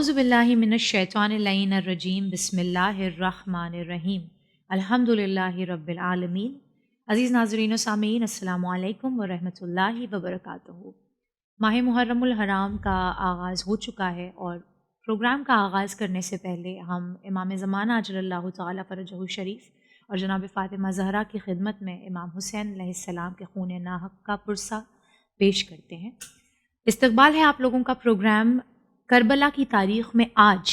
اعوذ باللہ من الشیطان اللعین الرجیم بسم اللہ الرحمن الرحیم الحمد للہ رب العالمین۔ عزیز ناظرین و سامعین، السلام علیکم ورحمۃ اللہ وبرکاتہ۔ ماہ محرم الحرام کا آغاز ہو چکا ہے اور پروگرام کا آغاز کرنے سے پہلے ہم امام زمانہ اجل اللہ تعالیٰ فرجہ الشریف اور جناب فاطمہ زہرا کی خدمت میں امام حسین علیہ السلام کے خون ناحق کا پرسہ پیش کرتے ہیں۔ استقبال ہے آپ لوگوں کا پروگرام کربلا کی تاریخ میں آج،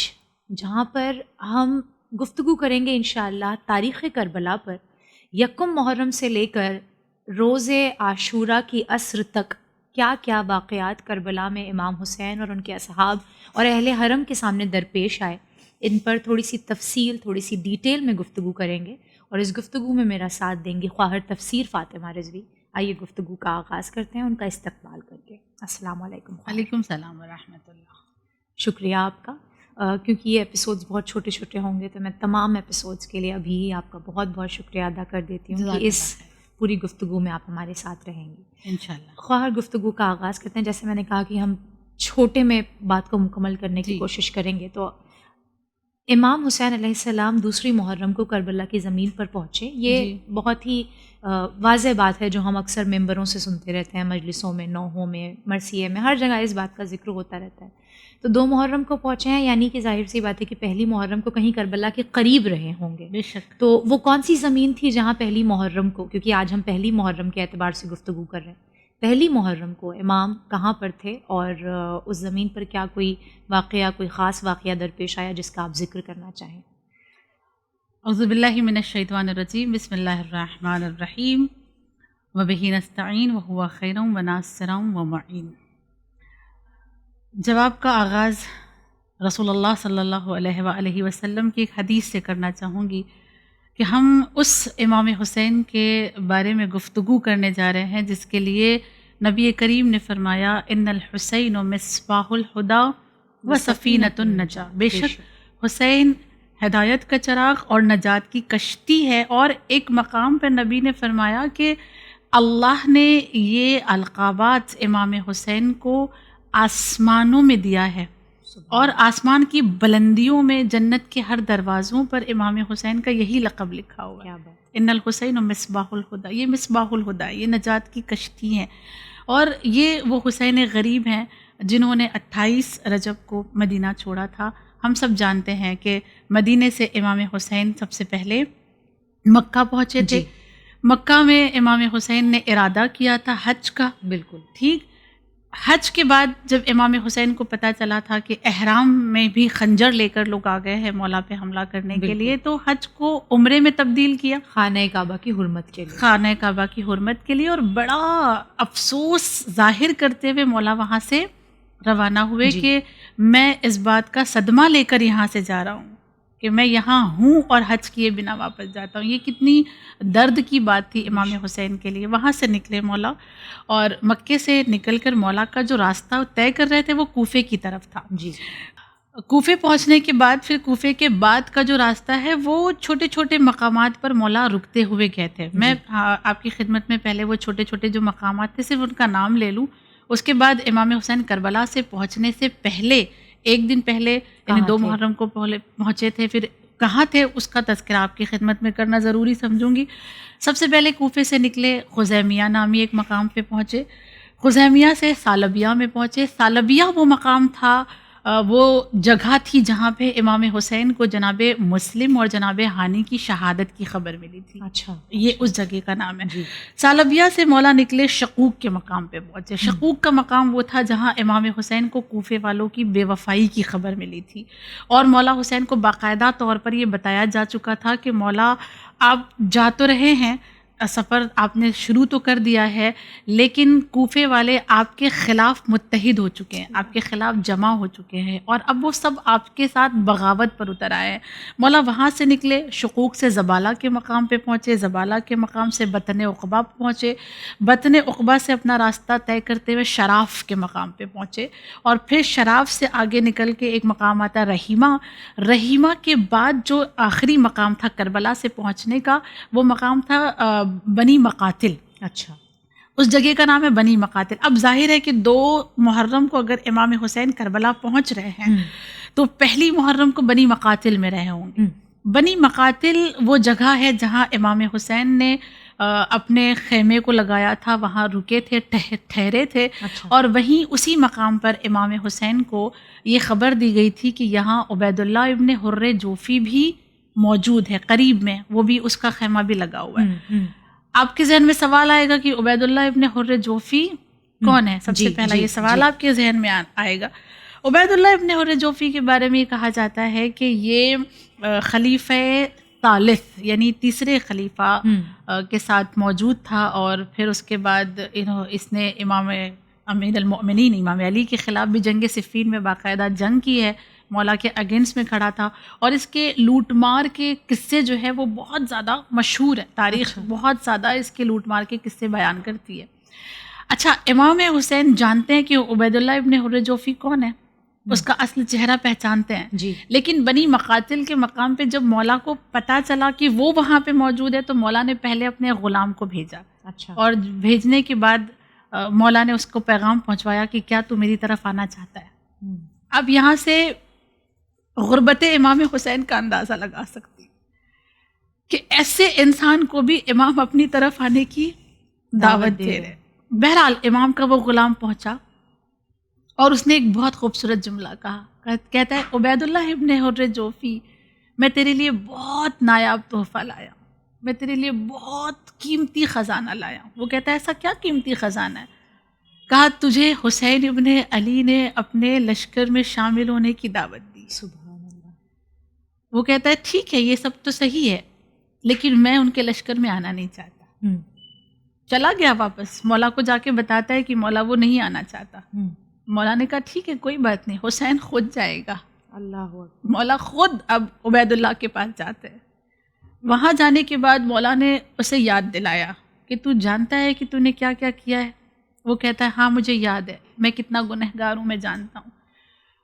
جہاں پر ہم گفتگو کریں گے انشاءاللہ تاریخ کربلا پر، یکم محرم سے لے کر روز عاشورہ کی عصر تک کیا کیا واقعات کربلا میں امام حسین اور ان کے اصحاب اور اہل حرم کے سامنے درپیش آئے، ان پر تھوڑی سی تفصیل، تھوڑی سی ڈیٹیل میں گفتگو کریں گے، اور اس گفتگو میں میرا ساتھ دیں گی خواہر تفسیر فاطمہ رضوی۔ آئیے گفتگو کا آغاز کرتے ہیں ان کا استقبال کر کے۔ السلام علیکم۔ وعلیکم السلام ورحمۃ اللہ۔ شکریہ آپ کا، کیونکہ یہ ایپیسوڈز بہت چھوٹے چھوٹے ہوں گے تو میں تمام ایپیسوڈز کے لیے ابھی ہی آپ کا بہت بہت شکریہ ادا کر دیتی ہوں کہ اس پوری گفتگو میں آپ ہمارے ساتھ رہیں گی انشاءاللہ۔ خواہر گفتگو کا آغاز کرتے ہیں۔ جیسے میں نے کہا کہ ہم چھوٹے میں بات کو مکمل کرنے کی کوشش کریں گے، تو امام حسین علیہ السلام دوسری محرم کو کربلا کی زمین پر پہنچے۔ یہ بہت ہی واضح بات ہے جو ہم اکثر ممبروں سے سنتے رہتے ہیں، مجلسوں میں، نوحوں میں، مرثیے میں، ہر جگہ اس بات کا ذکر ہوتا رہتا ہے۔ تو 2 محرم کو پہنچے ہیں، یعنی کہ ظاہر سی بات ہے کہ پہلی محرم کو کہیں کربلا کے قریب رہے ہوں گے۔ بے شک۔ تو وہ کون سی زمین تھی جہاں پہلی محرم کو، کیونکہ آج ہم پہلی محرم کے اعتبار سے گفتگو کر رہے ہیں، پہلی محرم کو امام کہاں پر تھے اور اس زمین پر کیا کوئی واقعہ، کوئی خاص واقعہ درپیش آیا جس کا آپ ذکر کرنا چاہیں؟ اعوذ باللہ من الشیطان الرجیم، بسم اللہ الرحمن الرحیم، وبہ نستعین وہو خیر وناصر ومعین۔ جواب کا آغاز رسول اللہ صلی اللہ علیہ وآلہ وسلم کی ایک حدیث سے کرنا چاہوں گی کہ ہم اس امام حسین کے بارے میں گفتگو کرنے جا رہے ہیں جس کے لیے نبی کریم نے فرمایا ان الحسین مصباح الہدی و سفینۃ النجاۃ۔ بے شک حسین ہدایت کا چراغ اور نجات کی کشتی ہے۔ اور ایک مقام پر نبی نے فرمایا کہ اللہ نے یہ القابات امام حسین کو آسمانوں میں دیا ہے، اور آسمان کی بلندیوں میں جنت کے ہر دروازوں پر امام حسین کا یہی لقب لکھا ہوا ہے، ان الحسین مصباح الہدی۔ یہ مصباح الہدی، یہ نجات کی کشتی ہیں، اور یہ وہ حسین غریب ہیں جنہوں نے 28 رجب کو مدینہ چھوڑا تھا۔ ہم سب جانتے ہیں کہ مدینے سے امام حسین سب سے پہلے مکہ پہنچے تھے۔ مکہ میں امام حسین نے ارادہ کیا تھا حج کا، بالکل ٹھیک۔ حج کے بعد جب امام حسین کو پتہ چلا تھا کہ احرام میں بھی خنجر لے کر لوگ آ گئے ہیں مولا پہ حملہ کرنے کے لیے، تو حج کو عمرے میں تبدیل کیا، خانہ کعبہ کی حرمت کے لیے، خانہ کعبہ کی حرمت کے لیے، اور بڑا افسوس ظاہر کرتے ہوئے مولا وہاں سے روانہ ہوئے کہ میں اس بات کا صدمہ لے کر یہاں سے جا رہا ہوں کہ میں یہاں ہوں اور حج کیے بنا واپس جاتا ہوں۔ یہ کتنی درد کی بات تھی امام حسین کے لیے۔ وہاں سے نکلے مولا، اور مکے سے نکل کر مولا کا جو راستہ طے کر رہے تھے وہ کوفے کی طرف تھا۔ کوفے پہنچنے کے بعد پھر کوفے کے بعد کا جو راستہ ہے وہ چھوٹے چھوٹے مقامات پر مولا رکتے ہوئے گئے تھے۔ میں آپ کی خدمت میں پہلے وہ چھوٹے چھوٹے جو مقامات تھے صرف ان کا نام لے لوں۔ اس کے بعد امام حسین کربلا سے پہنچنے سے پہلے ایک دن پہلے یعنی 2 محرم کو پہنچے تھے، پھر کہاں تھے اس کا تذکرہ آپ کی خدمت میں کرنا ضروری سمجھوں گی۔ سب سے پہلے کوفے سے نکلے، خزیمیہ نامی ایک مقام پہ پہنچے، خزیمیہ سے سالبیہ میں پہنچے۔ سالبیہ وہ مقام تھا، وہ جگہ تھی جہاں پہ امام حسین کو جناب مسلم اور جناب ہانی کی شہادت کی خبر ملی تھی۔ اچھا، یہ اس جگہ کا نام ہے۔ سالبیہ سے مولا نکلے، شقوق کے مقام پہ پہنچے۔ شقوق کا مقام وہ تھا جہاں امام حسین کو کوفے والوں کی بے وفائی کی خبر ملی تھی، اور مولا حسین کو باقاعدہ طور پر یہ بتایا جا چکا تھا کہ مولا آپ جا تو رہے ہیں، سفر آپ نے شروع تو کر دیا ہے، لیکن کوفے والے آپ کے خلاف متحد ہو چکے ہیں، آپ کے خلاف جمع ہو چکے ہیں، اور اب وہ سب آپ کے ساتھ بغاوت پر اتر آئے ہیں۔ مولا وہاں سے نکلے، شقوق سے زبالہ کے مقام پہ پہنچے، زبالہ کے مقام سے بطن عقبہ پہنچے، بطن عقبہ سے اپنا راستہ طے کرتے ہوئے شراف کے مقام پہ پہنچے، اور پھر شراف سے آگے نکل کے ایک مقام آتا رحیمہ۔ رحیمہ کے بعد جو آخری مقام تھا کربلا سے پہنچنے کا، وہ مقام تھا بنی مقاتل۔ اچھا، اس جگہ کا نام ہے بنی مقاتل. اب ظاہر ہے کہ 2 محرم کو اگر امام حسین کربلا پہنچ رہے ہیں تو پہلی محرم کو بنی مقاتل میں رہے ہوں گے. بنی مقاتل وہ جگہ ہے جہاں امام حسین نے اپنے خیمے کو لگایا تھا, وہاں رکے تھے, ٹھہرے تھے. اور وہیں اسی مقام پر امام حسین کو یہ خبر دی گئی تھی کہ یہاں عبید اللہ ابن حر جوفی بھی موجود ہے قریب میں, وہ بھی اس کا خیمہ بھی لگا ہوا ہے. آپ کے ذہن میں سوال آئے گا کہ عبید اللہ ابن حر جوفی کون ہے؟ سب سے پہلا یہ سوال آپ کے ذہن میں آئے گا. عبید اللہ ابن حر جوفی کے بارے میں یہ کہا جاتا ہے کہ یہ خلیفہ ثالث یعنی تیسرے خلیفہ کے ساتھ موجود تھا, اور پھر اس کے بعد اس نے امام امیر المؤمنین امام علی کے خلاف بھی جنگ صفین میں باقاعدہ جنگ کی ہے, مولا کے اگینسٹ میں کھڑا تھا. اور اس کے لوٹ مار کے قصے جو ہے وہ بہت زیادہ مشہور ہے, تاریخ بہت زیادہ اس کے لوٹ مار کے قصے بیان کرتی ہے. اچھا, امام حسین جانتے ہیں کہ عبید اللہ ابن حر جوفی کون ہے, اس کا اصل چہرہ پہچانتے ہیں جی. لیکن بنی مقاتل کے مقام پہ جب مولا کو پتہ چلا کہ وہ وہاں پہ موجود ہے تو مولا نے پہلے اپنے غلام کو بھیجا. اچھا. اور بھیجنے کے بعد مولا نے اس کو پیغام پہنچوایا کہ کیا تو میری طرف آنا چاہتا ہے. اب یہاں سے غربت امام حسین کا اندازہ لگا سکتی کہ ایسے انسان کو بھی امام اپنی طرف آنے کی دعوت دے رہے. بہرحال امام کا وہ غلام پہنچا اور اس نے ایک بہت خوبصورت جملہ کہا. کہتا ہے عبید اللہ ابن حر جوفی, میں تیرے لیے بہت نایاب تحفہ لایا, میں تیرے لیے بہت قیمتی خزانہ لایا. وہ کہتا ہے ایسا کیا قیمتی خزانہ ہے؟ کہا تجھے حسین ابن علی نے اپنے لشکر میں شامل ہونے کی دعوت دی. سبحان اللہ. وہ کہتا ہے ٹھیک ہے یہ سب تو صحیح ہے لیکن میں ان کے لشکر میں آنا نہیں چاہتا. چلا گیا واپس, مولا کو جا کے بتاتا ہے کہ مولا وہ نہیں آنا چاہتا. مولا نے کہا ٹھیک ہے کوئی بات نہیں, حسین خود جائے گا. اللہ. مولا خود اب عبید اللہ کے پاس جاتے ہیں. وہاں جانے کے بعد مولا نے اسے یاد دلایا کہ تو جانتا ہے کہ تو نے کیا کیا کیا ہے؟ وہ کہتا ہے ہاں مجھے یاد ہے, میں کتنا گنہگار ہوں میں جانتا ہوں.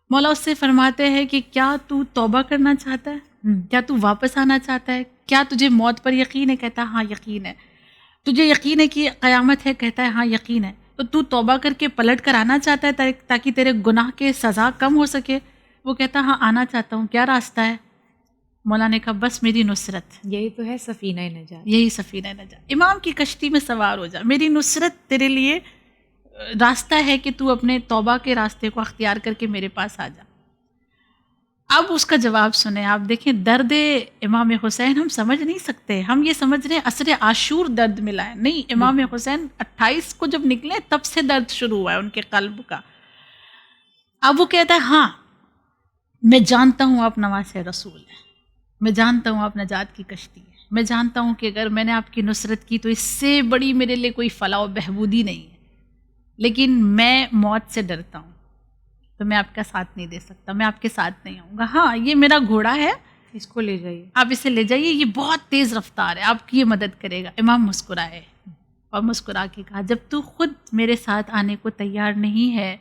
مولا اس سے فرماتے ہیں کہ کیا تو توبہ کرنا چاہتا ہے؟ کیا تو واپس آنا چاہتا ہے؟ کیا تجھے موت پر یقین ہے؟ کہتا ہے ہاں یقین ہے. تجھے یقین ہے کہ قیامت ہے؟ کہتا ہے ہاں یقین ہے. تو توبہ کر کے پلٹ کر آنا چاہتا ہے تاکہ تیرے گناہ کے سزا کم ہو سکے؟ وہ کہتا ہاں آنا چاہتا ہوں. کیا راستہ ہے؟ مولا نے کہا بس میری نصرت. یہی تو ہے سفینہ نجات. یہی سفینہ نجات. امام کی کشتی میں سوار ہو جا, میری نصرت تیرے لیے راستہ ہے کہ تو اپنے توبہ کے راستے کو اختیار کر کے میرے پاس آ جا. اب اس کا جواب سنیں. آپ دیکھیں درد امام حسین ہم سمجھ نہیں سکتے. ہم یہ سمجھ رہے ہیں عصر عاشور درد ملا ہے. نہیں, امام حسین 28 کو جب نکلے تب سے درد شروع ہوا ہے ان کے قلب کا. اب وہ کہتا ہے ہاں میں جانتا ہوں آپ نواز رسول ہیں, میں جانتا ہوں آپ نجات کی کشتی ہیں, میں جانتا ہوں کہ اگر میں نے آپ کی نصرت کی تو اس سے بڑی میرے لیے کوئی فلاح و بہبودی نہیں ہے, لیکن میں موت سے ڈرتا ہوں تو میں آپ کا ساتھ نہیں دے سکتا, میں آپ کے ساتھ نہیں آؤں گا. ہاں یہ میرا گھوڑا ہے, اس کو لے جائیے, آپ اسے لے جائیے, یہ بہت تیز رفتار ہے, آپ کی یہ مدد کرے گا. امام مسکرائے اور مسکرا کے کہا جب تو خود میرے ساتھ آنے کو تیار نہیں ہے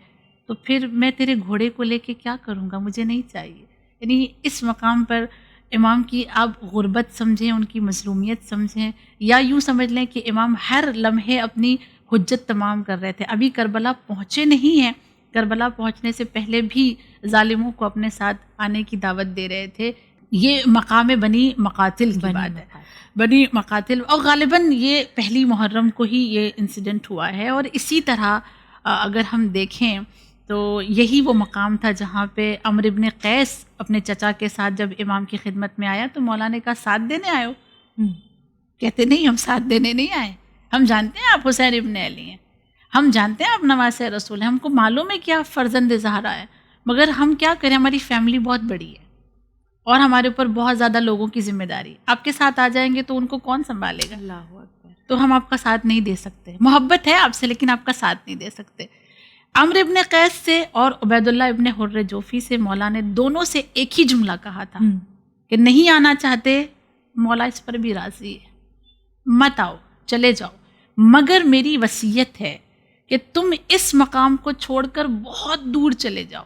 تو پھر میں تیرے گھوڑے کو لے کے کیا کروں گا, مجھے نہیں چاہیے. یعنی اس مقام پر امام کی آپ غربت سمجھیں, ان کی مظلومیت سمجھیں, یا یوں سمجھ لیں کہ امام ہر لمحے اپنی حجت تمام کر رہے تھے. ابھی کربلا پہنچے نہیں ہیں, کربلا پہنچنے سے پہلے بھی ظالموں کو اپنے ساتھ آنے کی دعوت دے رہے تھے. یہ مقام بنی مقاتل کی بات ہے, بنی مقاتل. اور غالباً یہ پہلی محرم کو ہی یہ انسیڈنٹ ہوا ہے. اور اسی طرح اگر ہم دیکھیں تو یہی وہ مقام تھا جہاں پہ عمرو ابن قیس اپنے چچا کے ساتھ جب امام کی خدمت میں آیا تو مولا نے کہا ساتھ دینے آئے ہو؟ کہتے نہیں, ہم ساتھ دینے نہیں آئے, ہم جانتے ہیں آپ حسین ابن علی ہیں, ہم جانتے ہیں آپ نواز رسول ہیں, ہم کو معلوم ہے کہ آپ فرزند زہرا ہے, مگر ہم کیا کریں, ہماری فیملی بہت بڑی ہے اور ہمارے اوپر بہت زیادہ لوگوں کی ذمہ داری. آپ کے ساتھ آ جائیں گے تو ان کو کون سنبھالے گا؟ اللہ اکبر. تو ہم آپ کا ساتھ نہیں دے سکتے. محبت ہے آپ سے لیکن آپ کا ساتھ نہیں دے سکتے. عمرو ابن قیس سے اور عبید اللہ ابن حر جوفی سے مولا نے دونوں سے ایک ہی جملہ کہا تھا کہ نہیں آنا چاہتے, مولا اس پر بھی راضی ہے, مت آؤ, چلے جاؤ, مگر میری وصیت ہے کہ تم اس مقام کو چھوڑ کر بہت دور چلے جاؤ,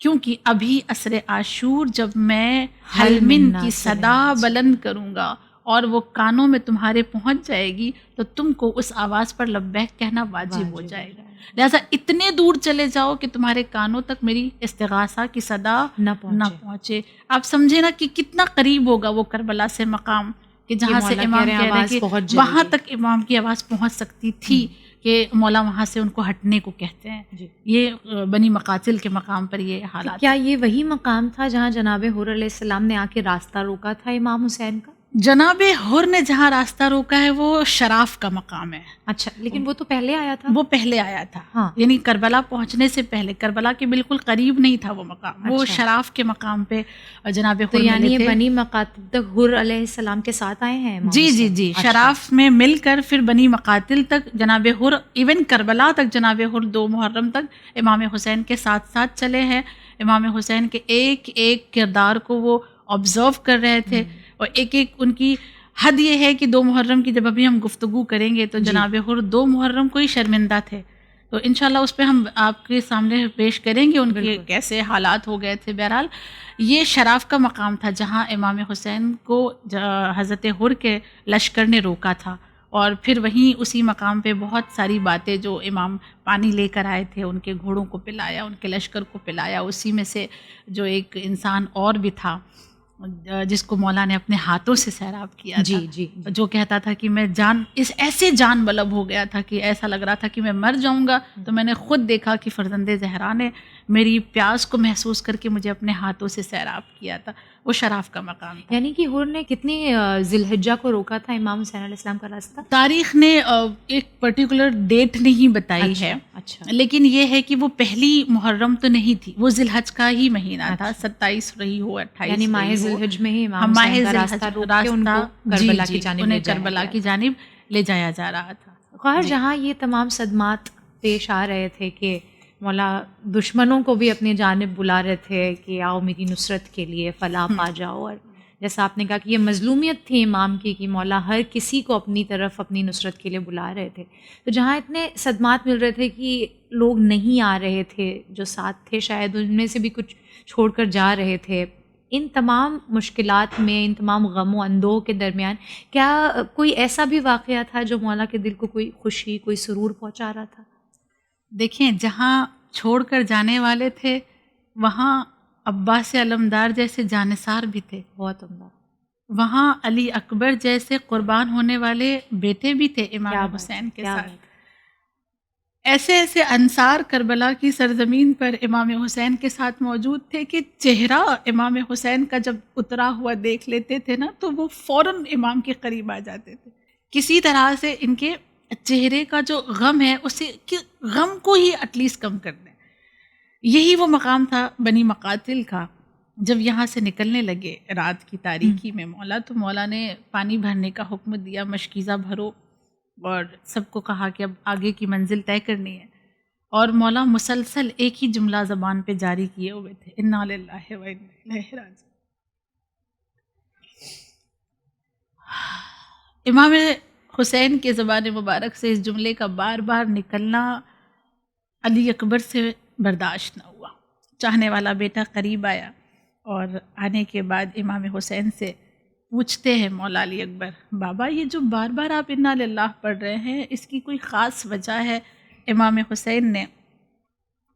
کیونکہ ابھی عصر عاشور جب میں حل من کی صدا بلند کروں گا اور وہ کانوں میں تمہارے پہنچ جائے گی تو تم کو اس آواز پر لبیک کہنا واجب ہو جائے گا. لہٰذا اتنے دور چلے جاؤ کہ تمہارے کانوں تک میری استغاثہ کی صدا نہ پہنچے. آپ سمجھے نا کہ کتنا قریب ہوگا وہ کربلا سے مقام کہ جہاں سے امام کہہ رہے ہیں کہ وہاں تک امام کی آواز پہنچ سکتی تھی کہ مولا وہاں سے ان کو ہٹنے کو کہتے ہیں. یہ بنی مقاتل کے مقام پر یہ حالات. کیا یہ وہی مقام تھا جہاں جناب حر علیہ السلام نے آ کے راستہ روکا تھا امام حسین کا؟ جناب حر نے جہاں راستہ روکا ہے وہ شراف کا مقام ہے. اچھا، لیکن وہ تو پہلے آیا تھا. وہ پہلے آیا تھا. ہاں، یعنی کربلا پہنچنے سے پہلے، کربلا کے بالکل قریب نہیں تھا وہ مقام. وہ شراف کے مقام پہ جناب حر یعنی یہ بنی مقاتل تک حر علیہ السلام کے ساتھ آئے ہیں. جی شراف میں مل کر پھر بنی مقاتل تک جناب حر، ایون کربلا تک جناب حر 2 محرم تک امام حسین کے ساتھ ساتھ چلے ہیں. امام حسین کے ایک ایک کردار کو وہ آبزرو کر رہے تھے، اور ایک ایک ان کی حد یہ ہے کہ 2 محرم کی جب ابھی ہم گفتگو کریں گے تو جناب حر 2 محرم کو ہی شرمندہ تھے. تو انشاءاللہ اس پہ ہم آپ کے سامنے پیش کریں گے ان کے کیسے حالات ہو گئے تھے. بہرحال یہ شراف کا مقام تھا جہاں امام حسین کو حضرت حر کے لشکر نے روکا تھا، اور پھر وہیں اسی مقام پہ بہت ساری باتیں جو امام پانی لے کر آئے تھے، ان کے گھوڑوں کو پلایا، ان کے لشکر کو پلایا. اسی میں سے جو ایک انسان اور بھی تھا جس کو مولا نے اپنے ہاتھوں سے سیراب کیا تھا، جو کہتا تھا کہ میں ایسے جان بلب ہو گیا تھا کہ ایسا لگ رہا تھا کہ میں مر جاؤں گا. تو میں نے خود دیکھا کہ فرزند زہرا نے میری پیاس کو محسوس کر کے مجھے اپنے ہاتھوں سے سیراب کیا تھا. وہ شراف کا مقام تھا. یعنی کہ حر نے کتنی ذی الحجہ کو روکا تھا امام حسین علیہ السلام کا راستہ؟ تاریخ نے ایک پرٹیکولر ڈیٹ نہیں بتائی ہے، لیکن یہ ہے کہ وہ پہلی محرم تو نہیں تھی، وہ ذی الحج کا ہی مہینہ تھا. 27 رہی ہو 28، یعنی ماہ ذی الحج میں ہی امام حسین کا راستہ روک کے ان کو کربلا کی جانب لے جایا جا رہا تھا. خیر، جہاں یہ تمام صدمات پیش آ رہے تھے کہ مولا دشمنوں کو بھی اپنی جانب بلا رہے تھے کہ آؤ میری نصرت کے لیے فلاح پا جاؤ، اور جیسا آپ نے کہا کہ یہ مظلومیت تھی امام کی کہ مولا ہر کسی کو اپنی طرف اپنی نصرت کے لیے بلا رہے تھے. تو جہاں اتنے صدمات مل رہے تھے کہ لوگ نہیں آ رہے تھے جو ساتھ تھے، شاید ان میں سے بھی کچھ چھوڑ کر جا رہے تھے، ان تمام مشکلات میں، ان تمام غم و اندوہ کے درمیان کیا کوئی ایسا بھی واقعہ تھا جو مولا کے دل کو کوئی خوشی، کوئی سرور پہنچا رہا تھا؟ دیکھیں، جہاں چھوڑ کر جانے والے تھے وہاں عباس علمدار جیسے جانثار بھی تھے، بہت عمدہ. وہاں علی اکبر جیسے قربان ہونے والے بیٹے بھی تھے امام حسین کے ساتھ. ایسے ایسے انصار کربلا کی سرزمین پر امام حسین کے ساتھ موجود تھے کہ چہرہ امام حسین کا جب اترا ہوا دیکھ لیتے تھے نا تو وہ فوراً امام کے قریب آ جاتے تھے. کسی طرح سے ان کے چہرے کا جو غم ہے اسے غم کو ہی ایٹ لیسٹ کم کر دیں. یہی وہ مقام تھا بنی مقاتل کا. جب یہاں سے نکلنے لگے رات کی تاریکی میں مولا، تو مولا نے پانی بھرنے کا حکم دیا، مشکیزہ بھرو، اور سب کو کہا کہ اب آگے کی منزل طے کرنی ہے. اور مولا مسلسل ایک ہی جملہ زبان پہ جاری کیے ہوئے تھے، انا للہ و انا الیہ راجعون. امام حسین کے زبان مبارک سے اس جملے کا بار بار نکلنا علی اکبر سے برداشت نہ ہوا. چاہنے والا بیٹا قریب آیا، اور آنے کے بعد امام حسین سے پوچھتے ہیں مولا علی اکبر، بابا یہ جو بار بار آپ انا للہ پڑھ رہے ہیں اس کی کوئی خاص وجہ ہے؟ امام حسین نے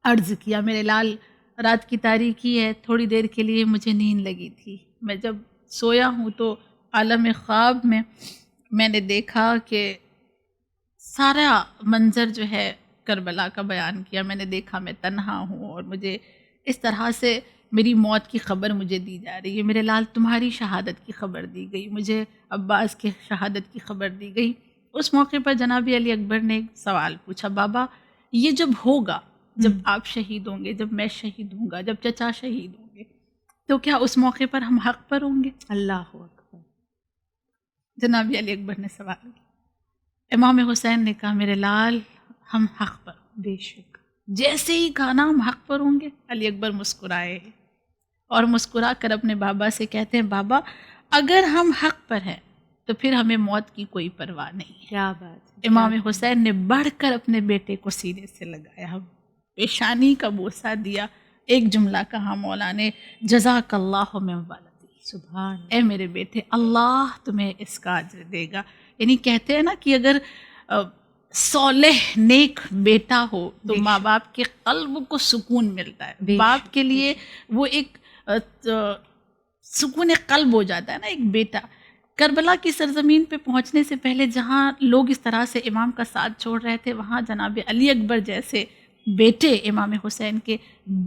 عرض کیا، میرے لال رات کی تاریکی ہے، تھوڑی دیر کے لیے مجھے نیند لگی تھی. میں جب سویا ہوں تو عالم خواب میں نے دیکھا کہ سارا منظر جو ہے کربلا کا بیان کیا. میں نے دیکھا میں تنہا ہوں اور مجھے اس طرح سے میری موت کی خبر مجھے دی جا رہی ہے. میرے لال تمہاری شہادت کی خبر دی گئی، مجھے عباس کی شہادت کی خبر دی گئی. اس موقع پر جناب علی اکبر نے ایک سوال پوچھا، بابا یہ جب ہوگا، جب آپ شہید ہوں گے، جب میں شہید ہوں گا، جب چچا شہید ہوں گے، تو کیا اس موقع پر ہم حق پر ہوں گے؟ اللہ اکبر. جناب علی اکبر نے سوال کیا. امام حسین نے کہا، میرے لال ہم حق پر، بے شک. جیسے ہی کہا نا ہم حق پر ہوں گے، علی اکبر مسکرائے اور مسکرا کر اپنے بابا سے کہتے ہیں، بابا اگر ہم حق پر ہیں تو پھر ہمیں موت کی کوئی پرواہ نہیں ہے. کیا بات. امام حسین نے بڑھ کر اپنے بیٹے کو سینے سے لگایا، پیشانی کا بوسہ دیا، ایک جملہ کہا مولا نے، جزاک اللہ من ولدی، سبحان اے میرے بیٹے اللہ تمہیں اس کا اجر دے گا. یعنی کہتے ہیں نا کہ اگر صالح نیک بیٹا ہو تو ماں باپ کے قلب کو سکون ملتا ہے. باپ کے لیے وہ ایک سکون قلب ہو جاتا ہے نا ایک بیٹا. کربلا کی سرزمین پہ پہنچنے سے پہلے جہاں لوگ اس طرح سے امام کا ساتھ چھوڑ رہے تھے، وہاں جناب علی اکبر جیسے بیٹے امام حسین کے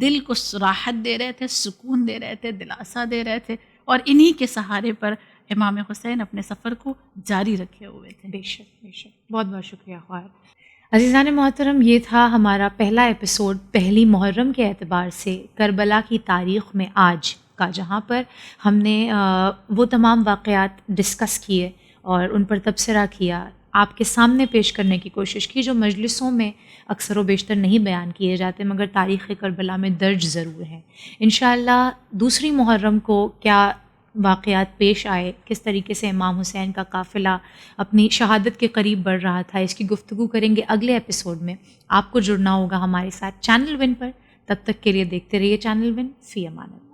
دل کو راحت دے رہے تھے، سکون دے رہے تھے، دلاسا دے رہے تھے، اور انہی کے سہارے پر امام حسین اپنے سفر کو جاری رکھے ہوئے تھے. بے شک بے شک. بہت بہت شکریہ خواہر. عزیزان محترم، یہ تھا ہمارا پہلا ایپیسوڈ پہلی محرم کے اعتبار سے کربلا کی تاریخ میں آج کا، جہاں پر ہم نے وہ تمام واقعات ڈسکس کیے اور ان پر تبصرہ کیا، آپ کے سامنے پیش کرنے کی کوشش کی، جو مجلسوں میں اکثر و بیشتر نہیں بیان کیے جاتے مگر تاریخ کربلا میں درج ضرور ہیں. انشاءاللہ دوسری محرم کو کیا واقعات پیش آئے، کس طریقے سے امام حسین کا قافلہ اپنی شہادت کے قریب بڑھ رہا تھا، اس کی گفتگو کریں گے اگلے ایپیسوڈ میں. آپ کو جڑنا ہوگا ہمارے ساتھ چینل ون پر. تب تک کے لیے دیکھتے رہیے چینل ون. فی امان اللہ.